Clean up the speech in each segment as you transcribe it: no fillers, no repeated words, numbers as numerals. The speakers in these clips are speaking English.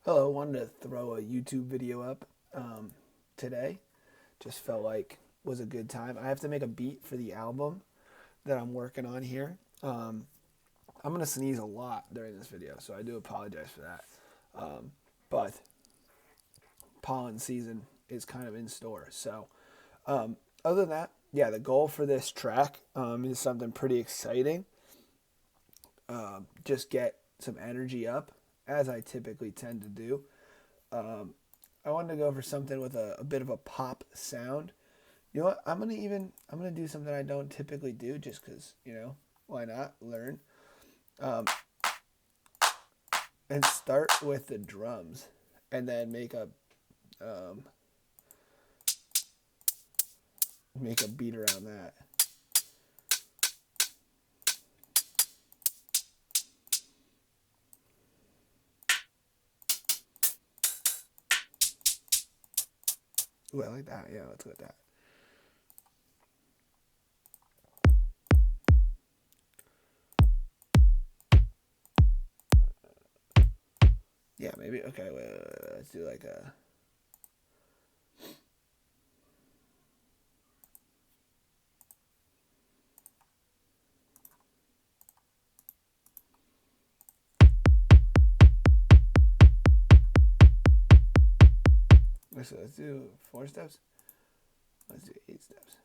Hello, wanted to throw a YouTube video up today. Just felt like was a good time. I have to make a beat for the album that I'm working on here. I'm gonna sneeze a lot during this video, so I do apologize for that. But pollen season is kind of in store. So other than that, yeah, the goal for this track is something pretty exciting. Just get some energy up, as I typically tend to do. Um, I wanted to go for something with a bit of a pop sound. You know what? I'm gonna do something I don't typically do, just because why not learn? Um, and start with the drums, and then um, make a beat around that. Ooh, I like that. Yeah, let's go with that. Yeah, maybe. Okay, wait, let's do like a. Let's do 4 steps. Let's do 8 steps.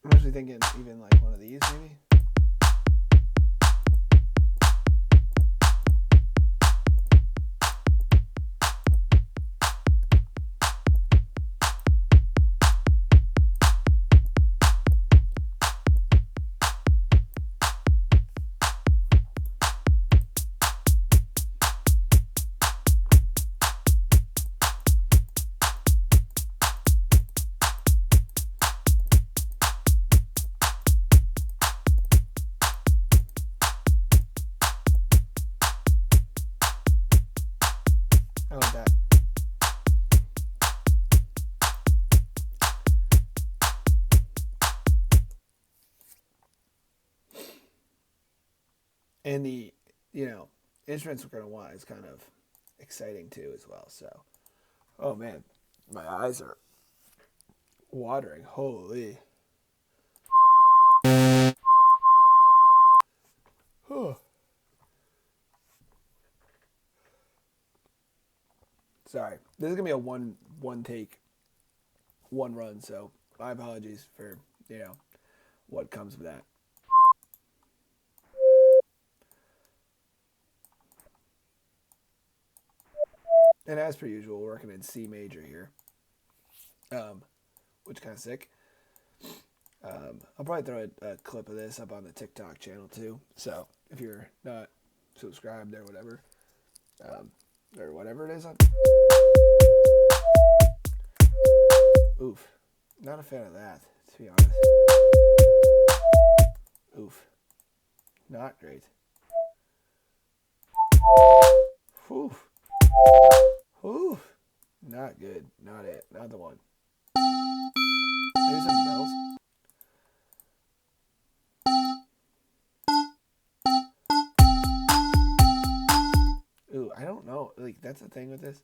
I'm actually thinking even like one of these maybe. I like that. And the instruments we're gonna want is kind of exciting too as well. So, oh man, my eyes are watering. Holy. Huh. Sorry, this is gonna be a one take, one run. So my apologies for what comes with that. And as per usual, we're working in C major here, um, which kind of sick. I'll probably throw a clip of this up on the TikTok channel too. So if you're not subscribed um, or whatever it is, oof, not a fan of that, to be honest. Oof, not great. Oof, oof, not good. Not it. Not the one. Maybe some bells. Ooh, I don't know. Like that's the thing with this.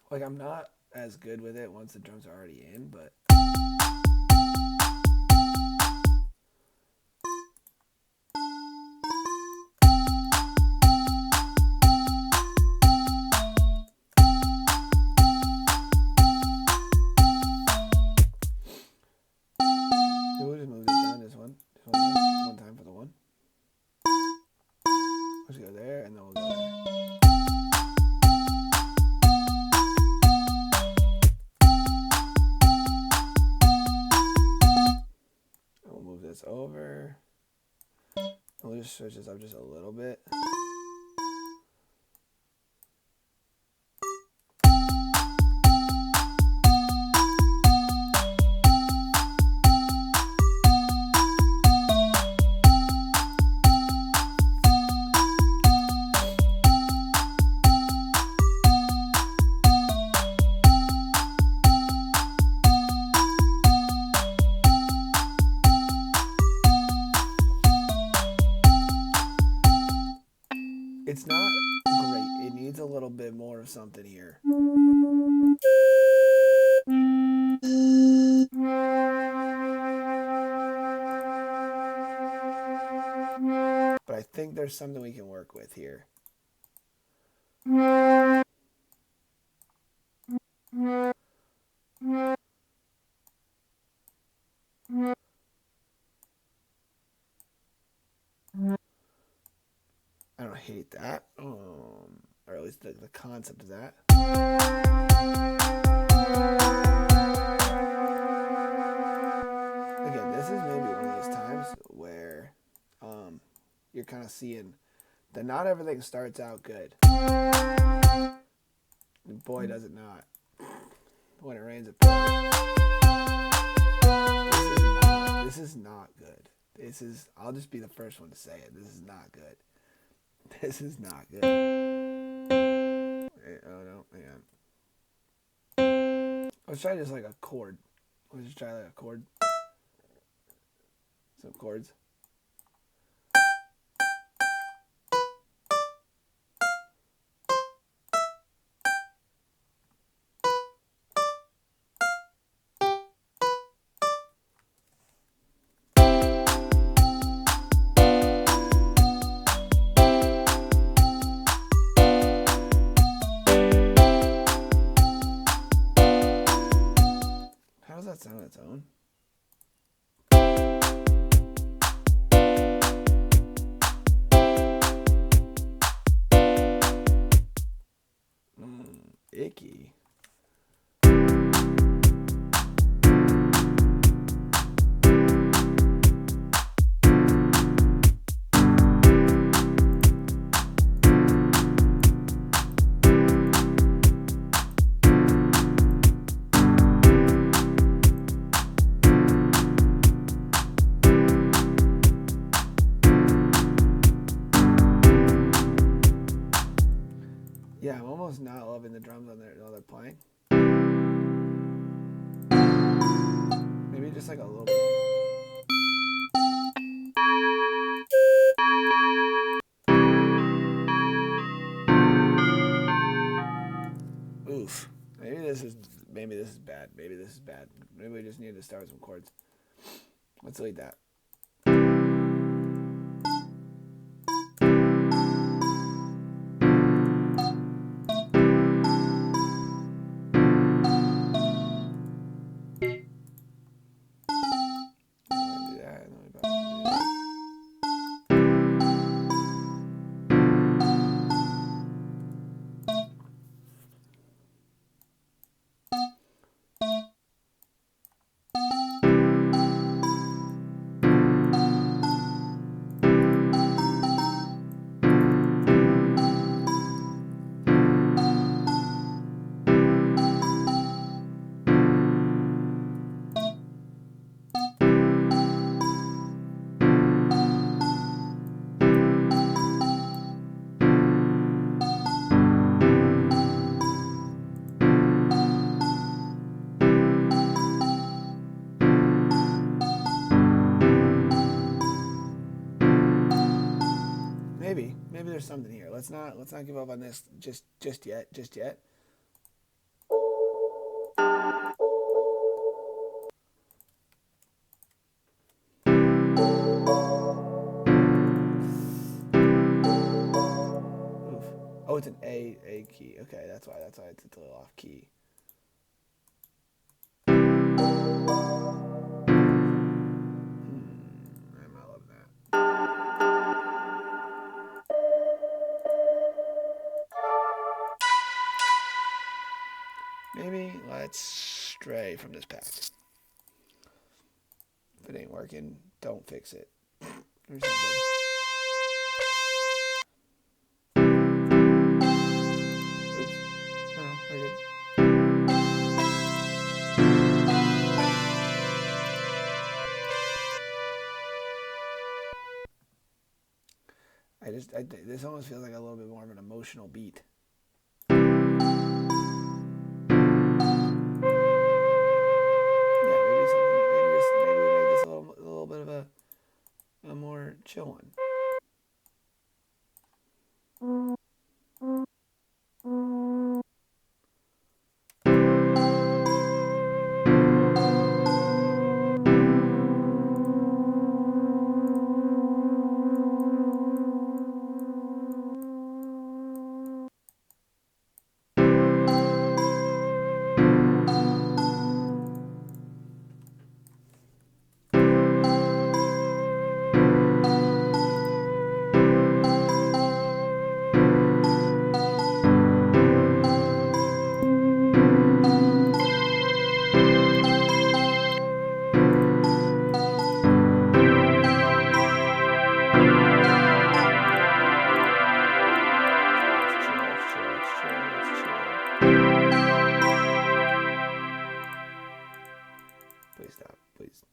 Like I'm not as good with it once the drums are already in, but we'll just move this down this one. One time for the one. Let's go there and then we'll go there. And we'll move this over. We'll just switch this up just a little bit. It's not great. It needs a little bit more of something here. But I think there's something we can work with here. I don't hate that, or at least the concept of that. Again, this is maybe one of those times where you're kind of seeing that not everything starts out good. And boy, does it not. When it rains, it pours. This is not good. I'll just be the first one to say it. This is not good. This is not good. Oh no, hang on. Let's try just like a chord. Let's just try like a chord. Some chords. How does that sound on its own? Icky. Yeah, I'm almost not loving the drums on there while they're playing. Maybe just like a little bit. Oof. Maybe this is bad. Maybe this is bad. Maybe we just need to start with some chords. Let's leave that. Maybe there's something here. Let's not give up on this just yet. Oof. Oh, it's an A key. Okay, that's why it's a little off key. I'm not loving that. Maybe let's stray from this path. If it ain't working, don't fix it. Or something. This almost feels like a little bit more of an emotional beat. Maybe we make this a little bit of a more chill one. Please stop, please.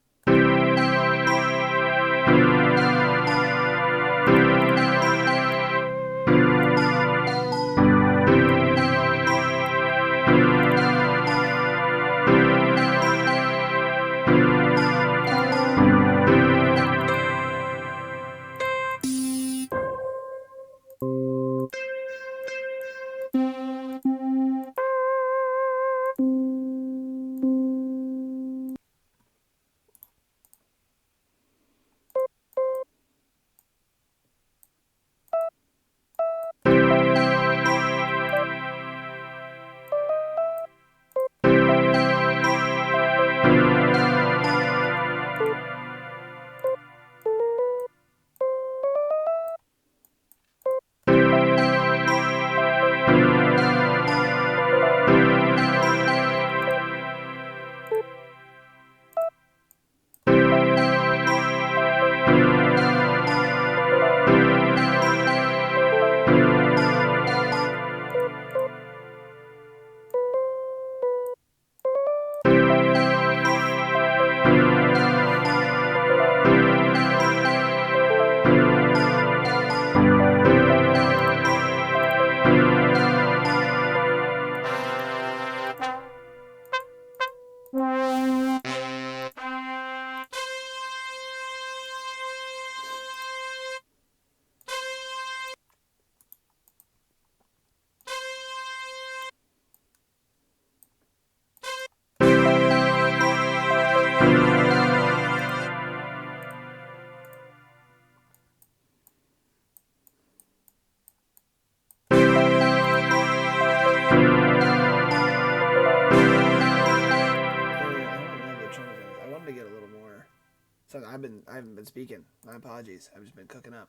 I haven't been speaking. My apologies. I've just been cooking up.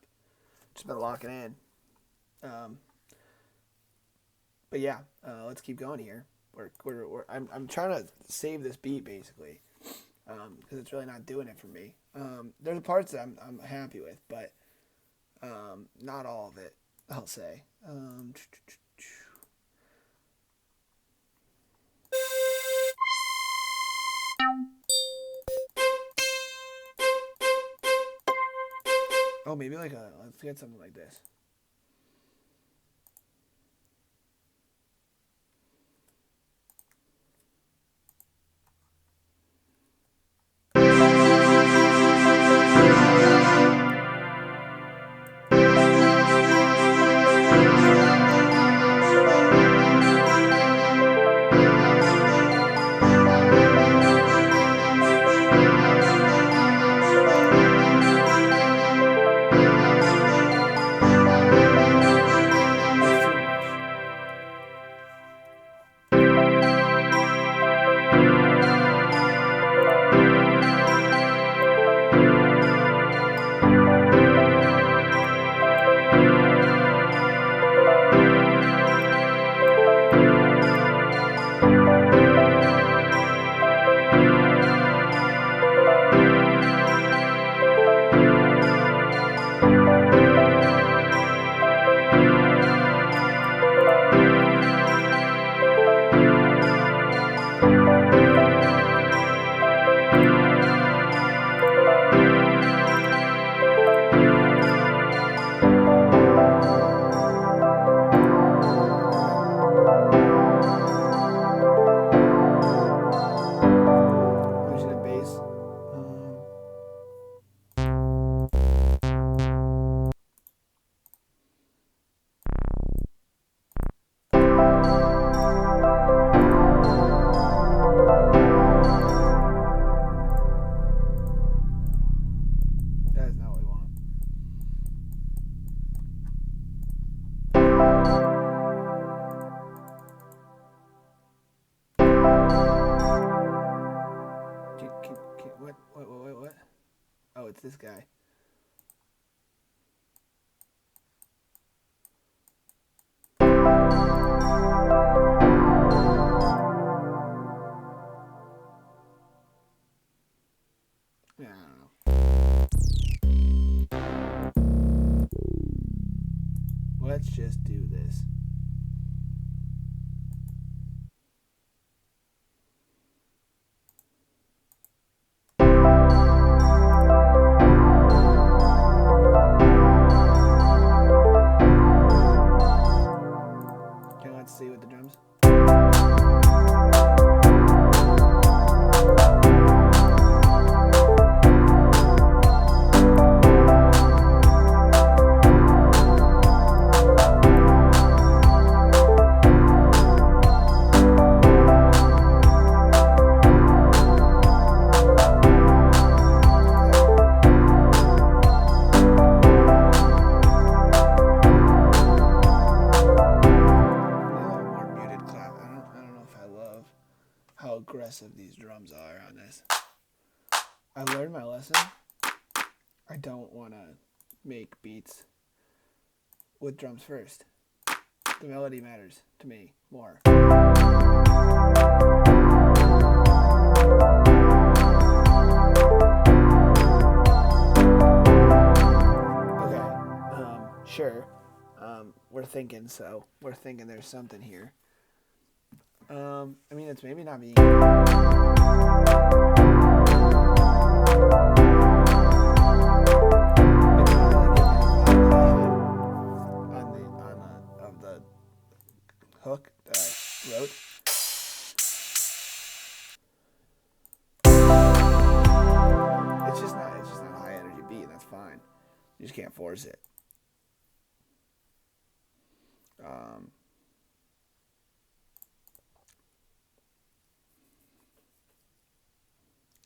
Just been locking in. But yeah, let's keep going here. I'm trying to save this beat basically, because it's really not doing it for me. There's parts that I'm happy with, but not all of it. I'll say. Oh, maybe let's get something like this. That's not what we want. What? Oh, it's this guy. Yeah, I don't know. Let's just do this. Okay, let's see with the drums. How aggressive these drums are on this. I learned my lesson. I don't want to make beats with drums first. The melody matters to me more. Okay, sure. We're thinking so. We're thinking there's something here. I mean, it's maybe not being. Of the hook that I wrote. It's just not a high energy beat, and that's fine. You just can't force it.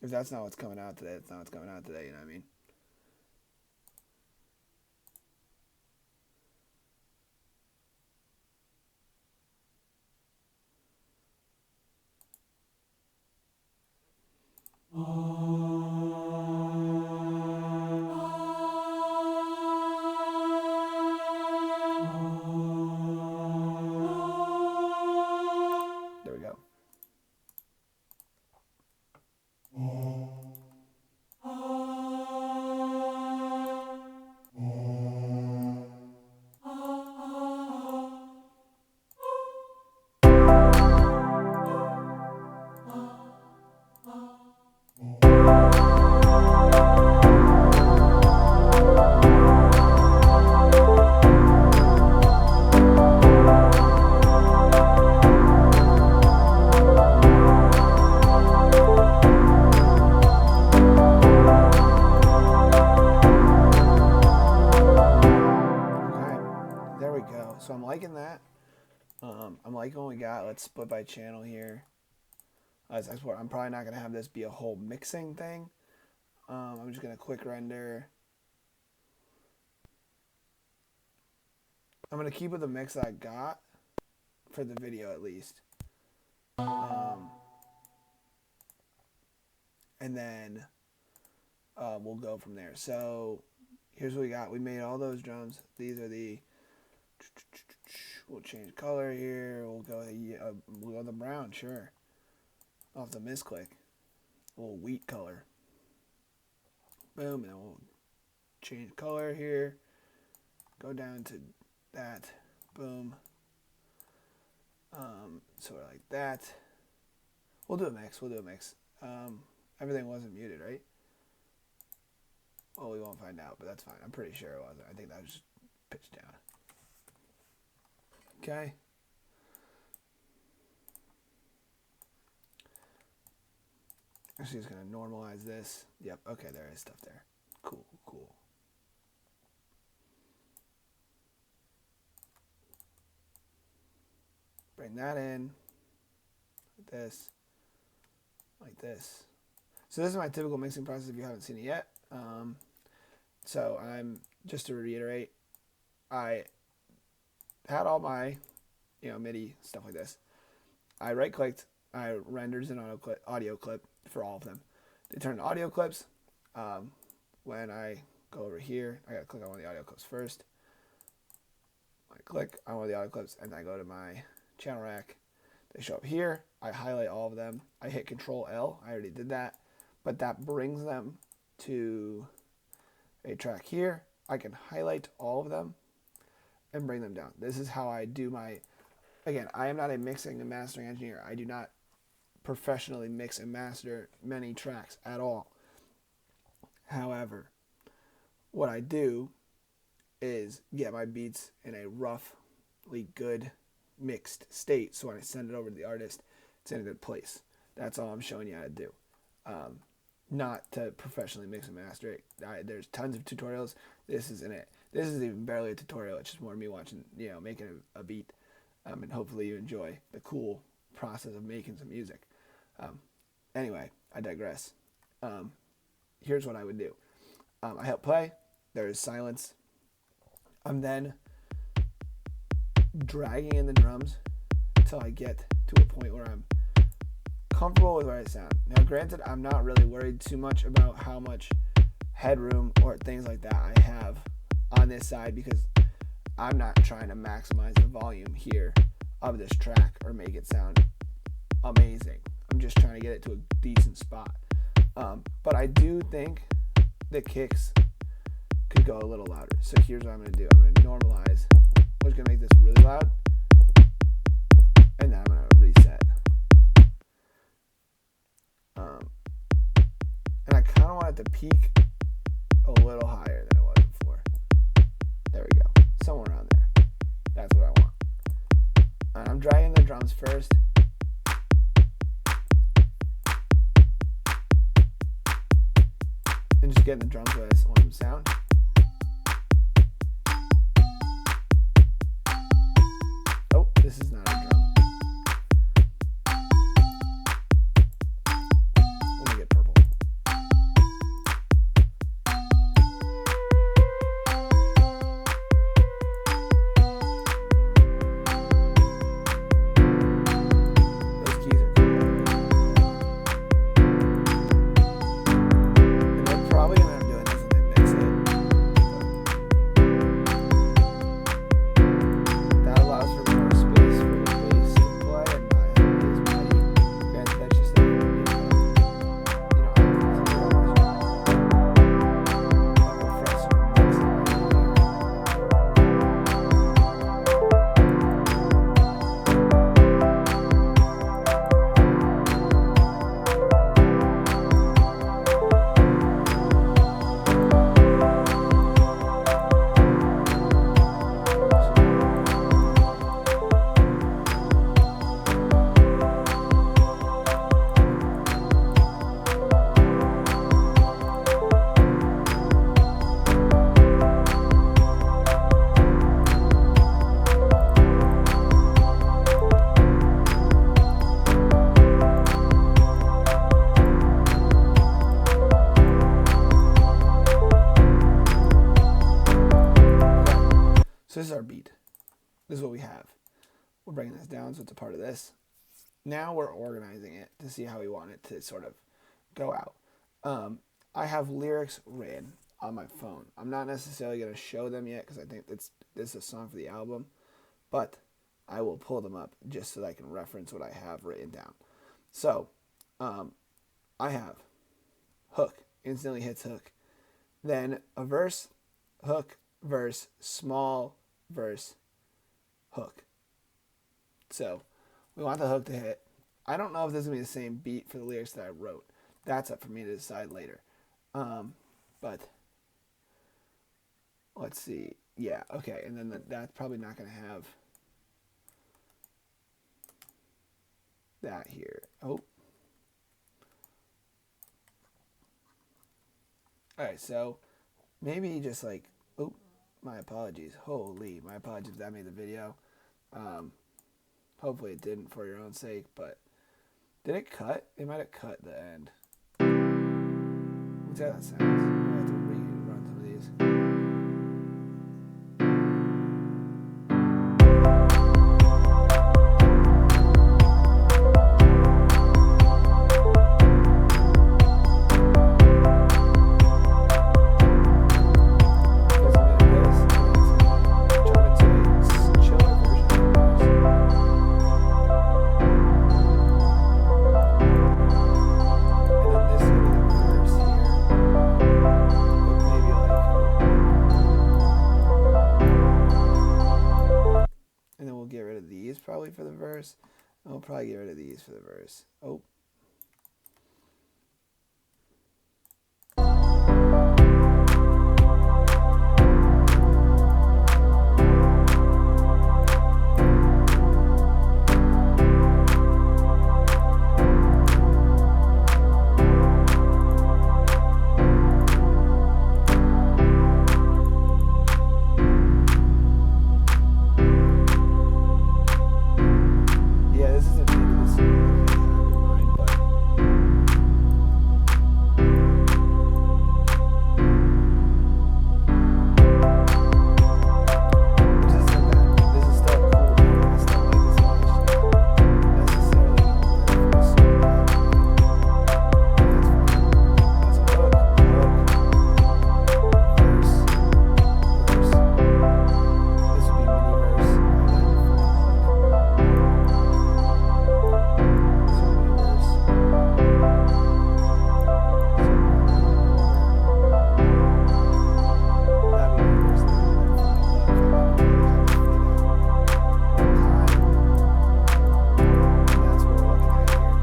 If that's not what's coming out today, it's not what's coming out today, you know what I mean? There we go. So I'm liking that. I'm liking what we got. Let's split by channel here. Let's export. I'm probably not going to have this be a whole mixing thing. I'm just going to quick render. I'm going to keep with the mix I got for the video at least. And then we'll go from there. So here's what we got. We made all those drums. These are the... We'll change color here. We'll go the brown, sure. I'll have to misclick. A little wheat color. Boom, and we'll change color here. Go down to that. Boom. Sort of like that. We'll do a mix. Everything wasn't muted, right? Well, we won't find out, but that's fine. I'm pretty sure it wasn't. I think that was just pitched down. Okay. Actually, just going to normalize this. Yep, okay, there is stuff there. Cool. Bring that in. Like this. So this is my typical mixing process if you haven't seen it yet. So just to reiterate, I had all my, MIDI stuff like this. I right clicked, I rendered an audio clip for all of them. They turn audio clips. When I go over here, I gotta click on one of the audio clips first. I click on one of the audio clips and I go to my channel rack. They show up here. I highlight all of them. I hit Control L. I already did that, but that brings them to a track here. I can highlight all of them and bring them down. This is how I do again, I am not a mixing and mastering engineer. I do not professionally mix and master many tracks at all. However, what I do is get my beats in a roughly good mixed state, so when I send it over to the artist, it's in a good place. That's all I'm showing you how to do. Not to professionally mix and master it. There's tons of tutorials. This isn't it. This is even barely a tutorial. It's just more me watching, making a beat, and hopefully you enjoy the cool process of making some music. Anyway, I digress. Here's what I would do. I hit play. There is silence. I'm then dragging in the drums until I get to a point where I'm comfortable with where I sound. Now, granted, I'm not really worried too much about how much headroom or things like that I have on this side, because I'm not trying to maximize the volume here of this track or make it sound amazing. I'm just trying to get it to a decent spot. But I do think the kicks could go a little louder. So here's what I'm going to do. I'm going to normalize, which is going to make this really loud. And then I'm going to reset. And I kind of want it to peak a little higher than it was before. There we go. Somewhere around there. That's what I want. And I'm dragging the drums first. And just getting the drums where I want them to sound. Oh, this is not a drum. Let me get purple. Those keys are cool. And they're probably gonna end up doing this when they mix it. That allows for more space for the bass to play and not have it as muddy. Granted, that's just a compressor mixing right here. So this is our beat. This is what we have. We're bringing this down, so it's a part of this. Now we're organizing it to see how we want it to sort of go out. I have lyrics written on my phone. I'm not necessarily going to show them yet because I think this is a song for the album, but I will pull them up just so that I can reference what I have written down. So I have hook, instantly hits hook, then a verse, hook, verse, small, verse, hook. So we want the hook to hit. I don't know if this is going to be the same beat for the lyrics that I wrote. That's up for me to decide later. But let's see. Yeah, okay. And then that's probably not going to have that here. Oh. All right, so maybe just like, oh, my apologies. Holy, my apologies if that made the video. Hopefully it didn't for your own sake, but did it cut? It might have cut the end. Let's see how that sounds. I have to rerun some of these. probably for the verse. I'll probably get rid of these for the verse. Oh. Yeah, this isn't maybe the song that I have in mind, but which isn't bad. This is still cool. I still like this song. It's just not necessarily in order for the song that I have in mind. That's fine. That's a hook, verse, verse. This would be mini verse, and then final hook. So mini verse. So that'd be mini verse, and then final hook, and then fade out. Time, and that's what we're looking at here.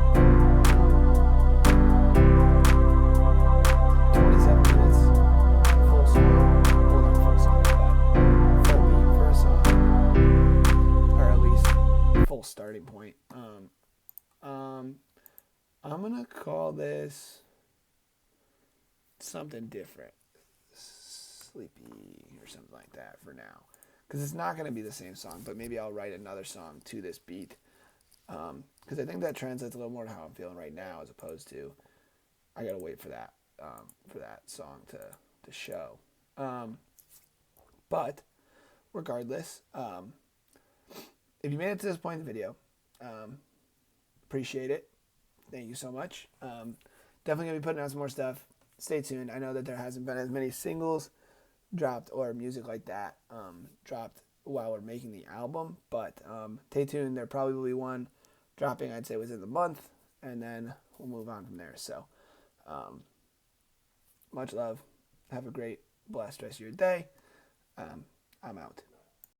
27 minutes, full song. Well, not full song, but full beat for a song, or at least full starting point. I'm gonna call this something different, sleepy or something like that for now, because it's not gonna be the same song. But maybe I'll write another song to this beat, because I think that translates a little more to how I'm feeling right now, as opposed to I gotta wait for that song to show. But regardless, if you made it to this point in the video, appreciate it. Thank you so much. Definitely gonna be putting out some more stuff. Stay tuned. I know that there hasn't been as many singles dropped or music like that dropped while we're making the album, but stay tuned. There probably will be one dropping, I'd say, within the month, and then we'll move on from there. So much love. Have a great, blessed rest of your day. I'm out.